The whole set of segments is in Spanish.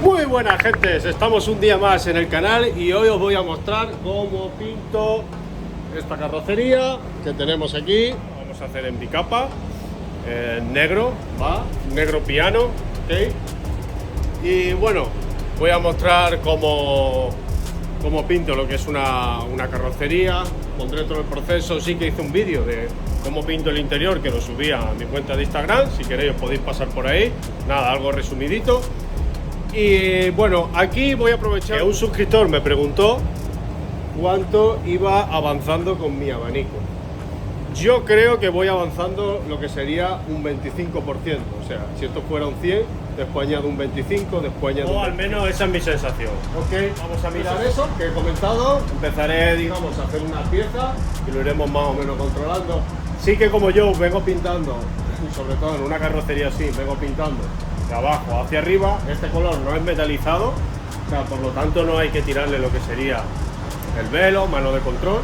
Muy buenas gentes, estamos un día más en el canal y hoy os voy a mostrar cómo pinto esta carrocería que tenemos aquí. Vamos a hacer en bicapa, negro, negro piano, ¿ok? Y bueno, voy a mostrar cómo pinto lo que es una carrocería. Pondré todo el proceso. Sí que hice un vídeo de cómo pinto el interior que lo subí a mi cuenta de Instagram, si queréis os podéis pasar por ahí. Nada, algo resumidito. Y bueno, aquí voy a aprovechar que un suscriptor me preguntó cuánto iba avanzando con mi abanico. Yo creo que voy avanzando lo que sería un 25%. O sea, si esto fuera un 100, después añado un 25, después añado un 25. O al menos esa es mi sensación. Ok, vamos a mirar eso que he comentado. Empezaré, digamos, a hacer una pieza y lo iremos más o menos controlando. Sí que como yo vengo pintando, sobre todo en una carrocería así, vengo pintando de abajo hacia arriba, este color no es metalizado, o sea, por lo tanto no hay que tirarle lo que sería el velo, mano de control,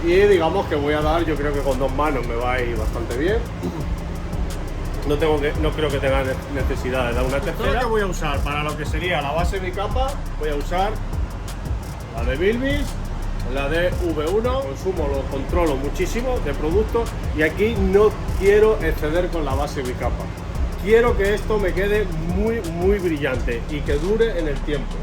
y digamos que voy a dar, yo creo que con dos manos me va a ir bastante bien. No creo que tenga necesidad de dar una tercera. Que voy a usar para lo que sería la base de mi capa, voy a usar la de Bilbis, la de V1, consumo lo controlo muchísimo de productos y aquí no quiero exceder con la base de mi capa. Quiero que esto me quede muy brillante y que dure en el tiempo,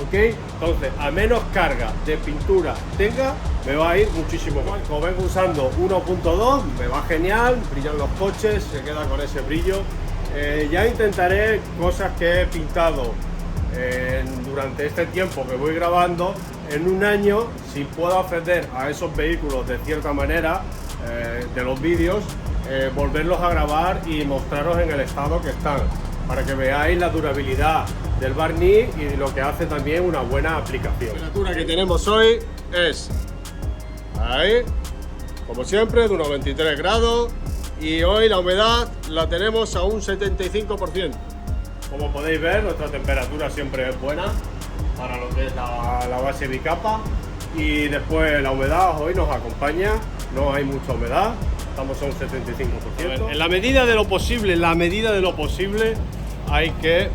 ¿ok? Entonces, a menos carga de pintura tenga, me va a ir muchísimo más. Como vengo usando 1.2, me va genial, brillan los coches, se queda con ese brillo. Ya intentaré cosas que he pintado durante este tiempo que voy grabando. En un año, si puedo acceder a esos vehículos de cierta manera, de los vídeos, volverlos a grabar y mostraros en el estado que están, para que veáis la durabilidad del barniz y lo que hace también una buena aplicación. La temperatura que tenemos hoy es, ahí, como siempre, de unos 23 grados y hoy la humedad la tenemos a un 75%. Como podéis ver, nuestra temperatura siempre es buena para lo que es la base bicapa, y después la humedad hoy nos acompaña, no hay mucha humedad, estamos a un 75%. En la medida de lo posible, hay que,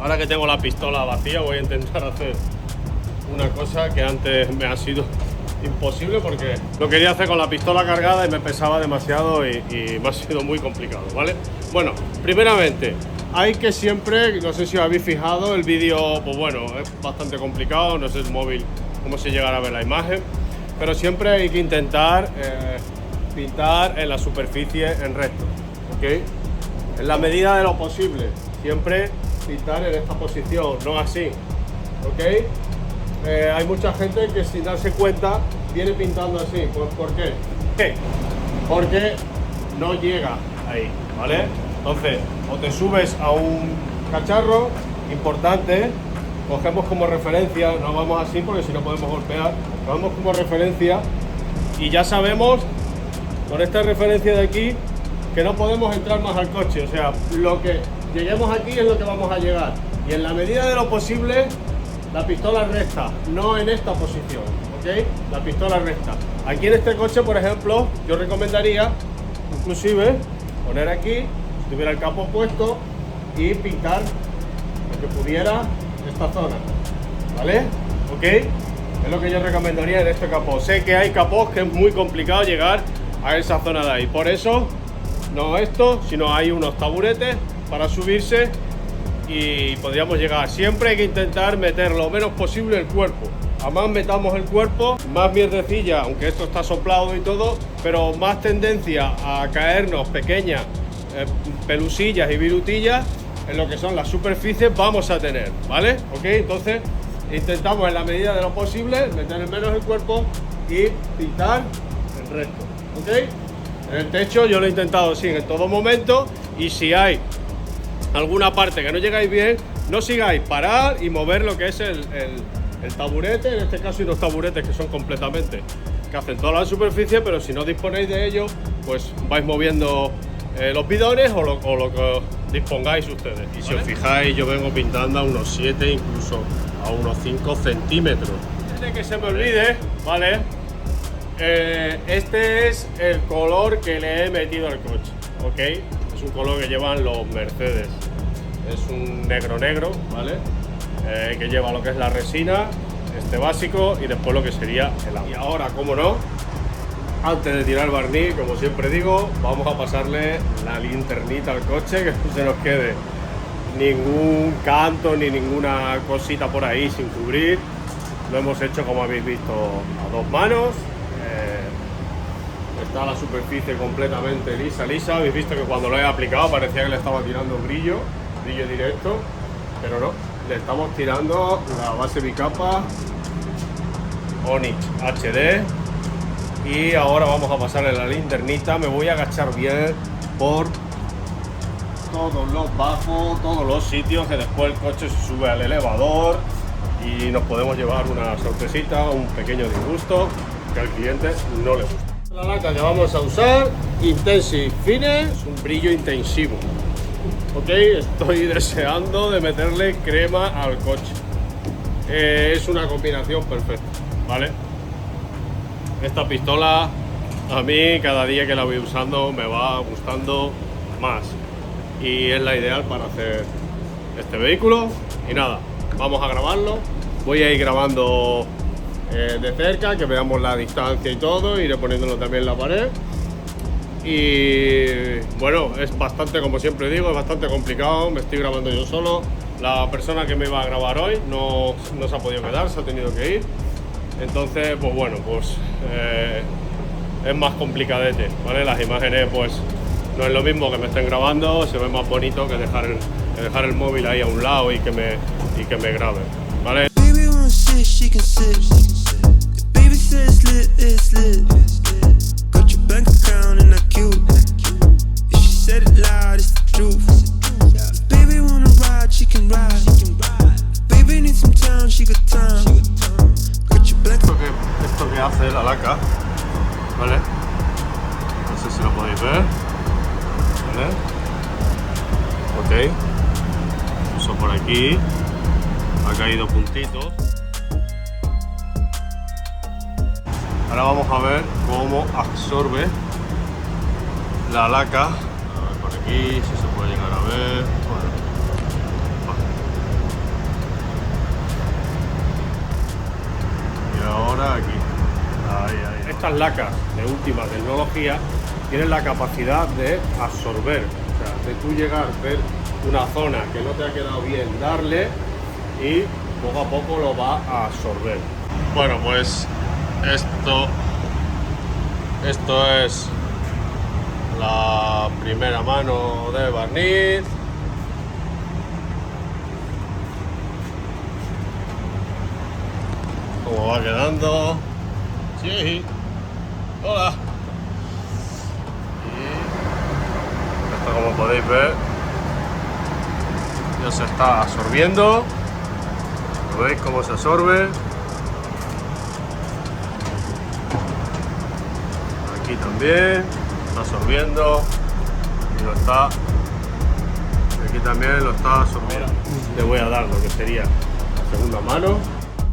ahora que tengo la pistola vacía, voy a intentar hacer una cosa que antes me ha sido imposible porque lo quería hacer con la pistola cargada y me pesaba demasiado y me ha sido muy complicado, ¿vale? Bueno, primeramente, hay que siempre, no sé si os habéis fijado, el vídeo, pues bueno, es bastante complicado, no sé el móvil cómo se llegará a ver la imagen, pero siempre hay que intentar pintar en la superficie en recto, ¿ok? En la medida de lo posible, siempre pintar en esta posición, no así, ¿ok? Hay mucha gente que sin darse cuenta viene pintando así. ¿Por qué? ¿Qué? Porque no llega ahí, ¿vale? Entonces, o te subes a un cacharro, importante, cogemos como referencia, no vamos así porque si no podemos golpear, vamos como referencia y ya sabemos, con esta referencia de aquí, que no podemos entrar más al coche, o sea, lo que lleguemos aquí es lo que vamos a llegar. Y en la medida de lo posible, la pistola recta, no en esta posición, ¿ok? La pistola recta. Aquí en este coche, por ejemplo, yo recomendaría, inclusive, poner aquí, si tuviera el capó puesto, y pintar lo que pudiera esta zona, ¿vale? ¿Ok? Es lo que yo recomendaría en este capó. Sé que hay capós que es muy complicado llegar a esa zona de ahí. Por eso, no esto, sino hay unos taburetes para subirse y podríamos llegar. Siempre hay que intentar meter lo menos posible el cuerpo. A más metamos el cuerpo, más mierdecilla, aunque esto está soplado y todo, pero más tendencia a caernos pequeñas pelusillas y virutillas en lo que son las superficies vamos a tener, ¿vale? Ok, entonces intentamos en la medida de lo posible meter menos el cuerpo y pintar en recto, ¿ok? En el techo yo lo he intentado así en todo momento, y si hay alguna parte que no llegáis bien, no sigáis, parar y mover lo que es el taburete, en este caso hay unos taburetes que son completamente, que hacen toda la superficie, pero si no disponéis de ello, pues vais moviendo los bidones o lo que dispongáis ustedes. Y si os fijáis, yo vengo pintando a unos 7, incluso a unos 5 centímetros. Antes de que se me olvide, ¿vale? Este es el color que le he metido al coche, ¿ok? Es un color que llevan los Mercedes. es un negro, ¿vale? Que lleva lo que es la resina, este básico y después lo que sería el agua. Y ahora, como no, antes de tirar el barniz, como siempre digo, vamos a pasarle la linternita al coche, que no se nos quede ningún canto ni ninguna cosita por ahí sin cubrir. Lo hemos hecho, como habéis visto, a dos manos. Está la superficie completamente lisa. Habéis visto que cuando lo he aplicado parecía que le estaba tirando brillo directo, pero no, le estamos tirando la base bicapa Onyx HD. Y ahora vamos a pasarle la linternita. Me voy a agachar bien por todos los bajos, todos los sitios, que después el coche se sube al elevador y nos podemos llevar una sorpresita, un pequeño disgusto que al cliente no le gusta. La laca que vamos a usar, Intensive Fine, es un brillo intensivo. Ok, estoy deseando de meterle crema al coche. Es una combinación perfecta, ¿vale? Esta pistola a mí cada día que la voy usando me va gustando más y es la ideal para hacer este vehículo. Y nada, vamos a grabarlo. Voy a ir grabando de cerca, que veamos la distancia y todo, iré poniéndolo también en la pared. Y bueno, es bastante, como siempre digo, es bastante complicado. Me estoy grabando yo solo. La persona que me iba a grabar hoy no se ha podido quedar, se ha tenido que ir. Entonces, pues bueno, pues es más complicadete, ¿vale? Las imágenes, pues no es lo mismo que me estén grabando, se ve más bonito que dejar el móvil ahí a un lado y que me grabe, ¿vale? Esto que hace la laca, ¿vale? No sé si lo podéis ver, ¿vale? Ok, uso por aquí, ha caído puntitos. Ahora vamos a ver cómo absorbe la laca. A ver por aquí si se puede llegar a ver. Bueno. Y ahora aquí. Ahí. Estas lacas de última tecnología tienen la capacidad de absorber. O sea, de tú llegar a ver una zona que no te ha quedado bien, darle y poco a poco lo va a absorber. Bueno, pues esto es la primera mano de barniz. ¿Cómo va quedando? Sí. Hola. Y esto, como podéis ver, ya se está absorbiendo. ¿Lo veis cómo se absorbe? Aquí también está absorbiendo y lo está. Aquí también lo está absorbiendo. Le voy a dar lo que sería la segunda mano.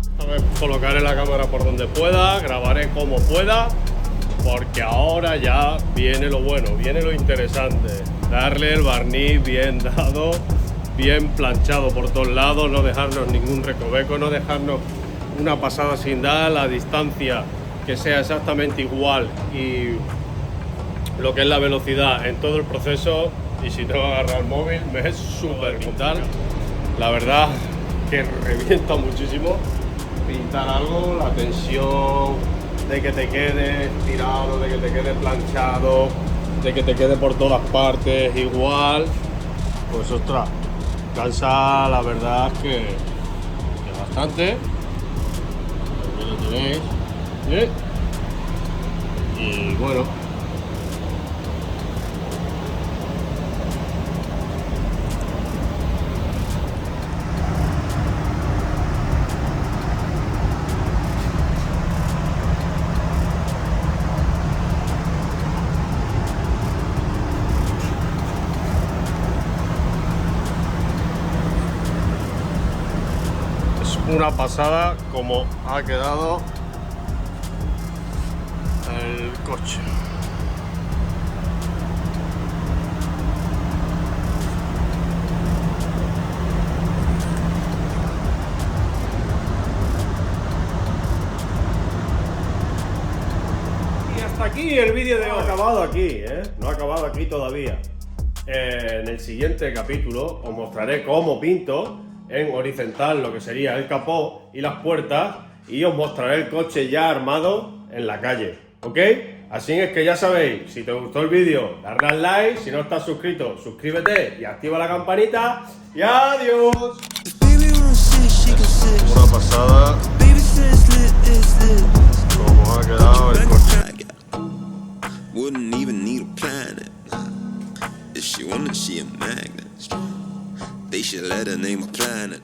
Esta vez colocaré la cámara por donde pueda, grabaré como pueda, porque ahora ya viene lo bueno, viene lo interesante. Darle el barniz bien dado, bien planchado por todos lados, no dejarnos ningún recoveco, no dejarnos una pasada sin dar, la distancia que sea exactamente igual y lo que es la velocidad en todo el proceso. Y si tengo que agarrar el móvil me es súper vital. La verdad que revienta muchísimo pintar algo, la tensión de que te quede tirado, de que te quede planchado, de que te quede por todas partes igual, pues ostras, cansa, la verdad que bastante. Aquí lo tenéis. Y bueno, es una pasada como ha quedado el coche. aquí el vídeo de No hoy. ha acabado aquí, ¿eh? No ha acabado aquí todavía. En el siguiente capítulo os mostraré cómo pinto en horizontal lo que sería el capó y las puertas, y os mostraré el coche ya armado en la calle, ¿ok? Así es que ya sabéis, si te gustó el vídeo, darle al like, si no estás suscrito, suscríbete y activa la campanita, y adiós. Una pasada como ha quedado el coche. Wouldn't even need a planet. If she wanted, she a magnet. They should let her name a planet.